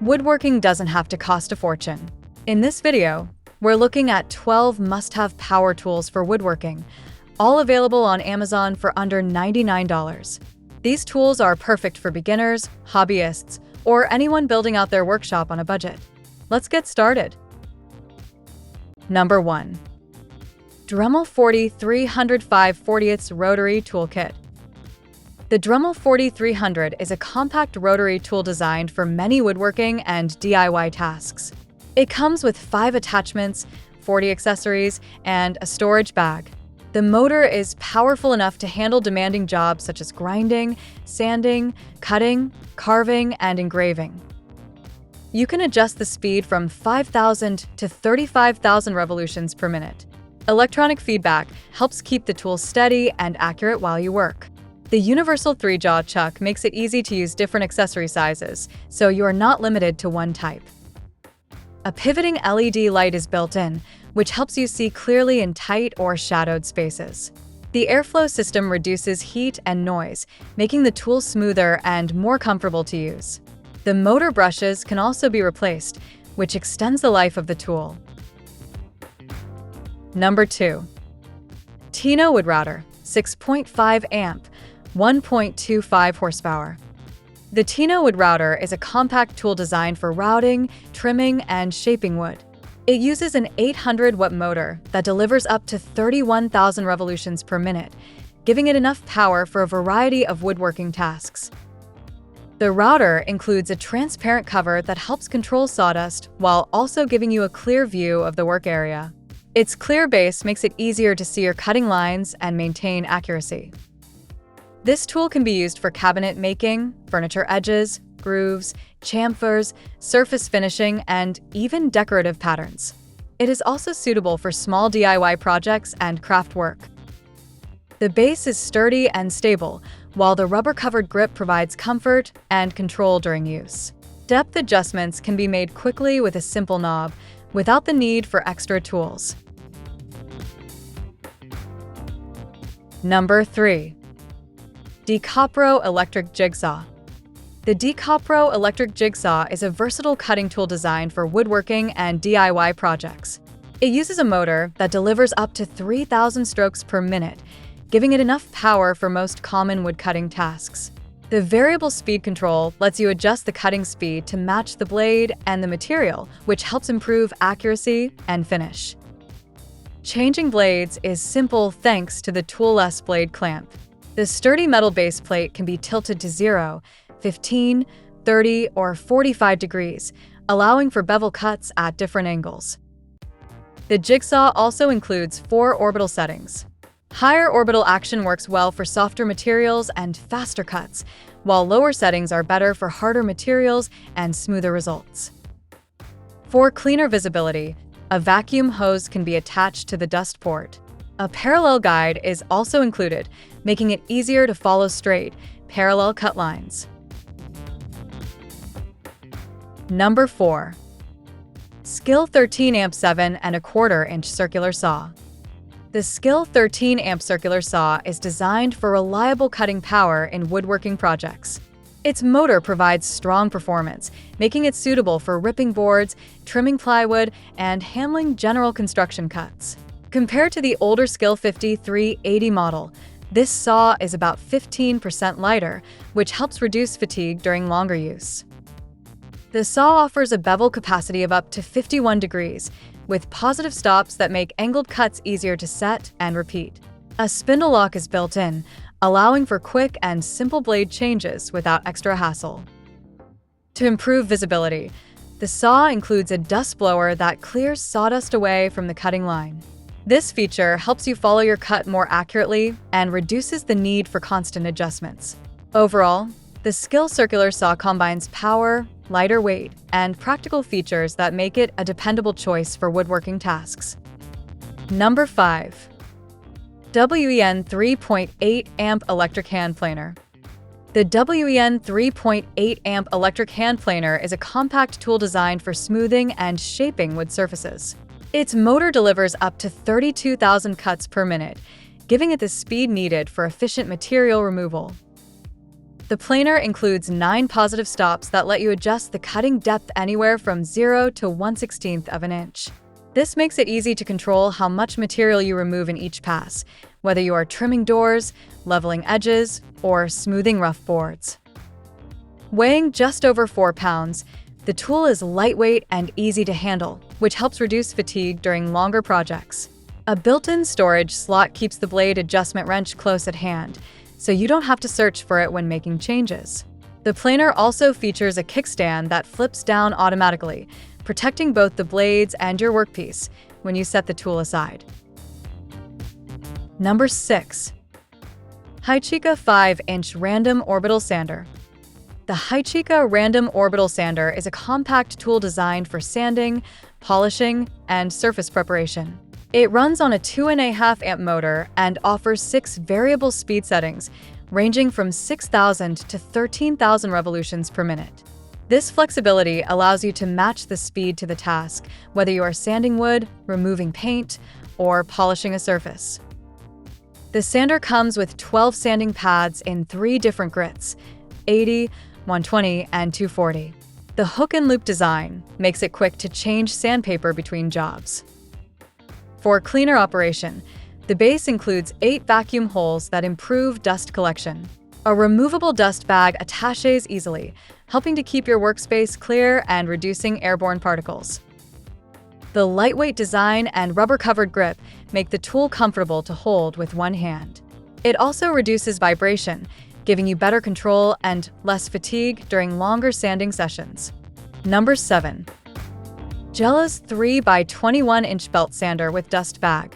Woodworking doesn't have to cost a fortune. In this video, we're looking at 12 must-have power tools for woodworking, all available on Amazon for under $99. These tools are perfect for beginners, hobbyists, or anyone building out their workshop on a budget. Let's get started. Number 1. Dremel 4300 5/40 Rotary Toolkit. The Dremel 4300 is a compact rotary tool designed for many woodworking and DIY tasks. It comes with 5 attachments, 40 accessories, and a storage bag. The motor is powerful enough to handle demanding jobs such as grinding, sanding, cutting, carving, and engraving. You can adjust the speed from 5,000 to 35,000 revolutions per minute. Electronic feedback helps keep the tool steady and accurate while you work. The universal 3-jaw chuck makes it easy to use different accessory sizes, so you are not limited to one type. A pivoting LED light is built in, which helps you see clearly in tight or shadowed spaces. The airflow system reduces heat and noise, making the tool smoother and more comfortable to use. The motor brushes can also be replaced, which extends the life of the tool. Number 2. Tino Wood Router, 6.5 amp, 1.25 horsepower. The Tino Wood Router is a compact tool designed for routing, trimming, and shaping wood. It uses an 800-watt motor that delivers up to 31,000 revolutions per minute, giving it enough power for a variety of woodworking tasks. The router includes a transparent cover that helps control sawdust while also giving you a clear view of the work area. Its clear base makes it easier to see your cutting lines and maintain accuracy. This tool can be used for cabinet making, furniture edges, grooves, chamfers, surface finishing, and even decorative patterns. It is also suitable for small DIY projects and craft work. The base is sturdy and stable, while the rubber-covered grip provides comfort and control during use. Depth adjustments can be made quickly with a simple knob, without the need for extra tools. Number 3. Decopro Electric Jigsaw. The Decopro Electric Jigsaw is a versatile cutting tool designed for woodworking and DIY projects. It uses a motor that delivers up to 3,000 strokes per minute, giving it enough power for most common woodcutting tasks. The variable speed control lets you adjust the cutting speed to match the blade and the material, which helps improve accuracy and finish. Changing blades is simple thanks to the toolless blade clamp. The sturdy metal base plate can be tilted to 0, 15, 30, or 45 degrees, allowing for bevel cuts at different angles. The jigsaw also includes 4 orbital settings. Higher orbital action works well for softer materials and faster cuts, while lower settings are better for harder materials and smoother results. For cleaner visibility, a vacuum hose can be attached to the dust port. A parallel guide is also included, making it easier to follow straight, parallel cut lines. Number 4. Skill 13 amp 7¼ inch circular saw. The Skill 13 amp circular saw is designed for reliable cutting power in woodworking projects. Its motor provides strong performance, making it suitable for ripping boards, trimming plywood, and handling general construction cuts. Compared to the older Skill 5380 model, this saw is about 15% lighter, which helps reduce fatigue during longer use. The saw offers a bevel capacity of up to 51 degrees, with positive stops that make angled cuts easier to set and repeat. A spindle lock is built in, allowing for quick and simple blade changes without extra hassle. To improve visibility, the saw includes a dust blower that clears sawdust away from the cutting line. This feature helps you follow your cut more accurately and reduces the need for constant adjustments. Overall, the Skill circular saw combines power, lighter weight, and practical features that make it a dependable choice for woodworking tasks. Number 5. WEN 3.8 amp electric hand planer. The WEN 3.8 amp electric hand planer is a compact tool designed for smoothing and shaping wood surfaces. Its motor delivers up to 32,000 cuts per minute, giving it the speed needed for efficient material removal. The planer includes 9 positive stops that let you adjust the cutting depth anywhere from 0 to 1/16 of an inch. This makes it easy to control how much material you remove in each pass, whether you are trimming doors, leveling edges, or smoothing rough boards. Weighing just over 4 pounds, the tool is lightweight and easy to handle, which helps reduce fatigue during longer projects. A built-in storage slot keeps the blade adjustment wrench close at hand, so you don't have to search for it when making changes. The planer also features a kickstand that flips down automatically, protecting both the blades and your workpiece when you set the tool aside. Number 6. Haichika 5-inch Random Orbital Sander. The Haichika Random Orbital Sander is a compact tool designed for sanding, polishing, and surface preparation. It runs on a 2.5 amp motor and offers 6 variable speed settings, ranging from 6,000 to 13,000 revolutions per minute. This flexibility allows you to match the speed to the task, whether you are sanding wood, removing paint, or polishing a surface. The sander comes with 12 sanding pads in 3 different grits: 80, 120, and 240. The hook and loop design makes it quick to change sandpaper between jobs. For cleaner operation, the base includes 8 vacuum holes that improve dust collection. A removable dust bag attaches easily, helping to keep your workspace clear and reducing airborne particles. The lightweight design and rubber-covered grip make the tool comfortable to hold with one hand. It also reduces vibration, giving you better control and less fatigue during longer sanding sessions. Number 7. Jella's 3x21-inch Belt Sander with Dust Bag.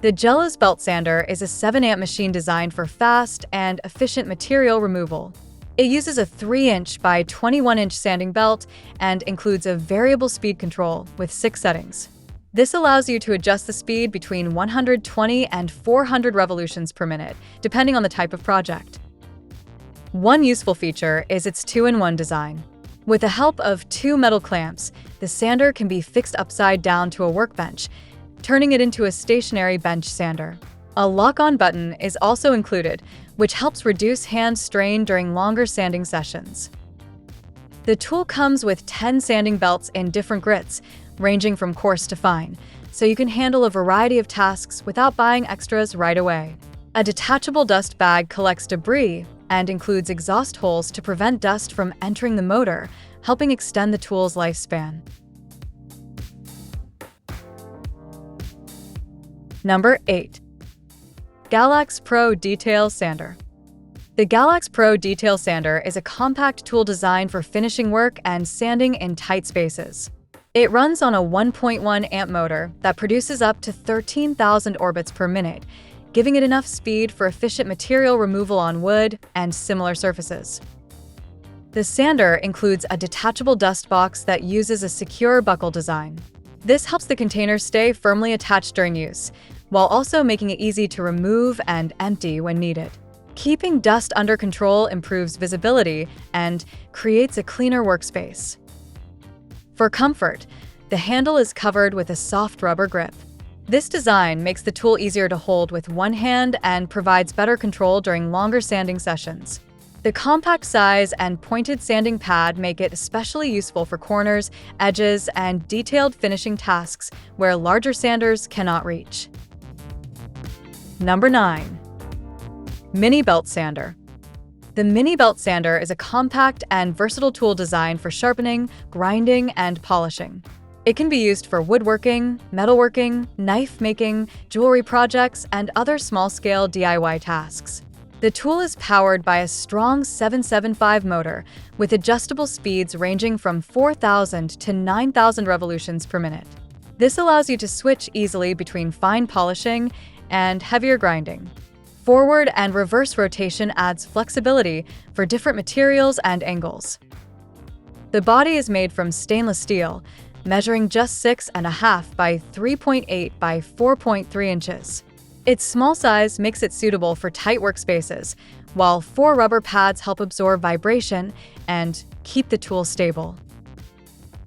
The Jella's Belt Sander is a 7-amp machine designed for fast and efficient material removal. It uses a 3-inch by 21-inch sanding belt and includes a variable speed control with 6 settings. This allows you to adjust the speed between 120 and 400 revolutions per minute, depending on the type of project. One useful feature is its 2-in-1 design. With the help of 2 metal clamps, the sander can be fixed upside down to a workbench, turning it into a stationary bench sander. A lock-on button is also included, which helps reduce hand strain during longer sanding sessions. The tool comes with 10 sanding belts in different grits, ranging from coarse to fine, so you can handle a variety of tasks without buying extras right away. A detachable dust bag collects debris and includes exhaust holes to prevent dust from entering the motor, helping extend the tool's lifespan. Number 8. Galax Pro Detail Sander. The Galax Pro Detail Sander is a compact tool designed for finishing work and sanding in tight spaces. It runs on a 1.1 amp motor that produces up to 13,000 orbits per minute, giving it enough speed for efficient material removal on wood and similar surfaces. The sander includes a detachable dust box that uses a secure buckle design. This helps the container stay firmly attached during use, while also making it easy to remove and empty when needed. Keeping dust under control improves visibility and creates a cleaner workspace. For comfort, the handle is covered with a soft rubber grip. This design makes the tool easier to hold with one hand and provides better control during longer sanding sessions. The compact size and pointed sanding pad make it especially useful for corners, edges, and detailed finishing tasks where larger sanders cannot reach. Number 9. Mini Belt Sander. The Mini Belt Sander is a compact and versatile tool designed for sharpening, grinding, and polishing. It can be used for woodworking, metalworking, knife making, jewelry projects, and other small-scale DIY tasks. The tool is powered by a strong 775 motor with adjustable speeds ranging from 4,000 to 9,000 revolutions per minute. This allows you to switch easily between fine polishing and heavier grinding. Forward and reverse rotation adds flexibility for different materials and angles. The body is made from stainless steel, measuring just 6.5 by 3.8 by 4.3 inches. Its small size makes it suitable for tight workspaces, while 4 rubber pads help absorb vibration and keep the tool stable.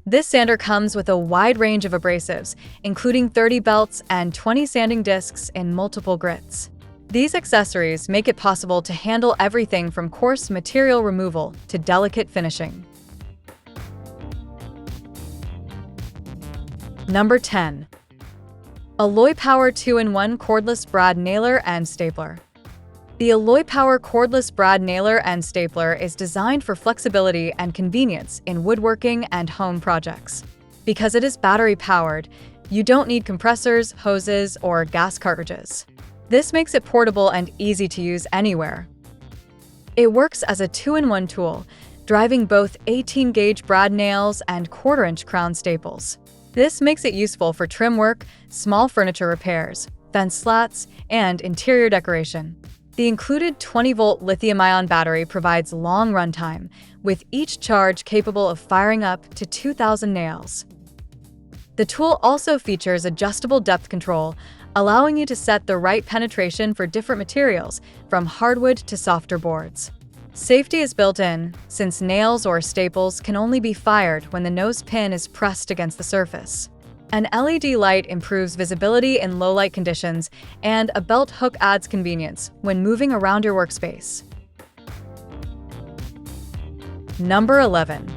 This sander comes with a wide range of abrasives, including 30 belts and 20 sanding discs in multiple grits. These accessories make it possible to handle everything from coarse material removal to delicate finishing. Number 10. Alloy Power 2-in-1 Cordless Brad Nailer and Stapler. The Alloy Power Cordless Brad Nailer and Stapler is designed for flexibility and convenience in woodworking and home projects. Because it is battery-powered, you don't need compressors, hoses, or gas cartridges. This makes it portable and easy to use anywhere. It works as a 2-in-1 tool, driving both 18-gauge brad nails and 1/4-inch crown staples. This makes it useful for trim work, small furniture repairs, fence slats, and interior decoration. The included 20-volt lithium-ion battery provides long runtime, with each charge capable of firing up to 2,000 nails. The tool also features adjustable depth control, allowing you to set the right penetration for different materials, from hardwood to softer boards. Safety is built in, since nails or staples can only be fired when the nose pin is pressed against the surface. An LED light improves visibility in low-light conditions, and a belt hook adds convenience when moving around your workspace. Number 11.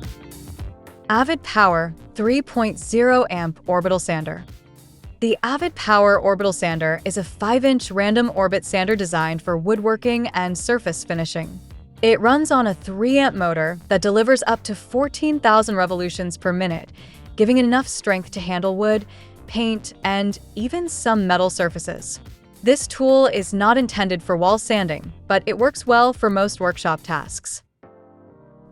Avid Power 3.0 amp Orbital Sander. The Avid Power Orbital Sander is a 5-inch random orbit sander designed for woodworking and surface finishing. It runs on a 3-amp motor that delivers up to 14,000 revolutions per minute, giving it enough strength to handle wood, paint, and even some metal surfaces. This tool is not intended for wall sanding, but it works well for most workshop tasks.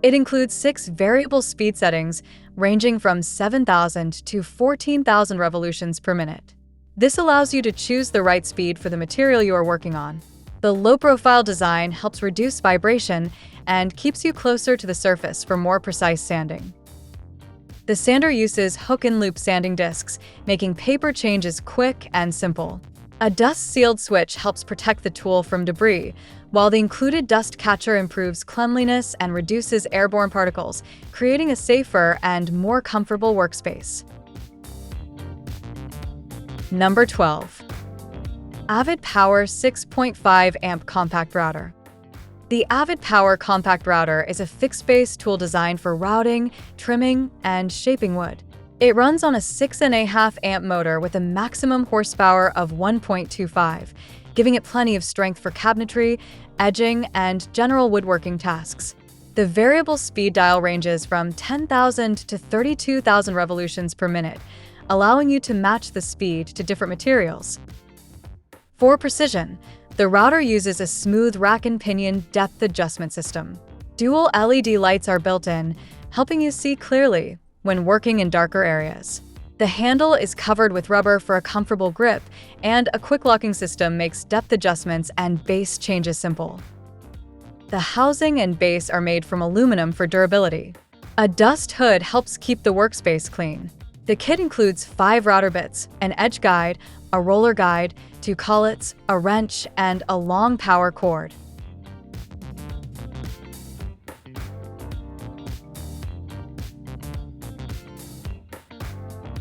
It includes 6 variable speed settings, ranging from 7,000 to 14,000 revolutions per minute. This allows you to choose the right speed for the material you are working on. The low-profile design helps reduce vibration and keeps you closer to the surface for more precise sanding. The sander uses hook-and-loop sanding discs, making paper changes quick and simple. A dust-sealed switch helps protect the tool from debris, while the included dust catcher improves cleanliness and reduces airborne particles, creating a safer and more comfortable workspace. Number 12. Avid Power 6.5 amp Compact Router. The Avid Power Compact Router is a fixed-base tool designed for routing, trimming, and shaping wood. It runs on a 6.5 amp motor with a maximum horsepower of 1.25, giving it plenty of strength for cabinetry, edging, and general woodworking tasks. The variable speed dial ranges from 10,000 to 32,000 revolutions per minute, allowing you to match the speed to different materials. For precision, the router uses a smooth rack and pinion depth adjustment system. Dual LED lights are built in, helping you see clearly when working in darker areas. The handle is covered with rubber for a comfortable grip, and a quick locking system makes depth adjustments and base changes simple. The housing and base are made from aluminum for durability. A dust hood helps keep the workspace clean. The kit includes 5 router bits, an edge guide, a roller guide, 2 collets, a wrench, and a long power cord.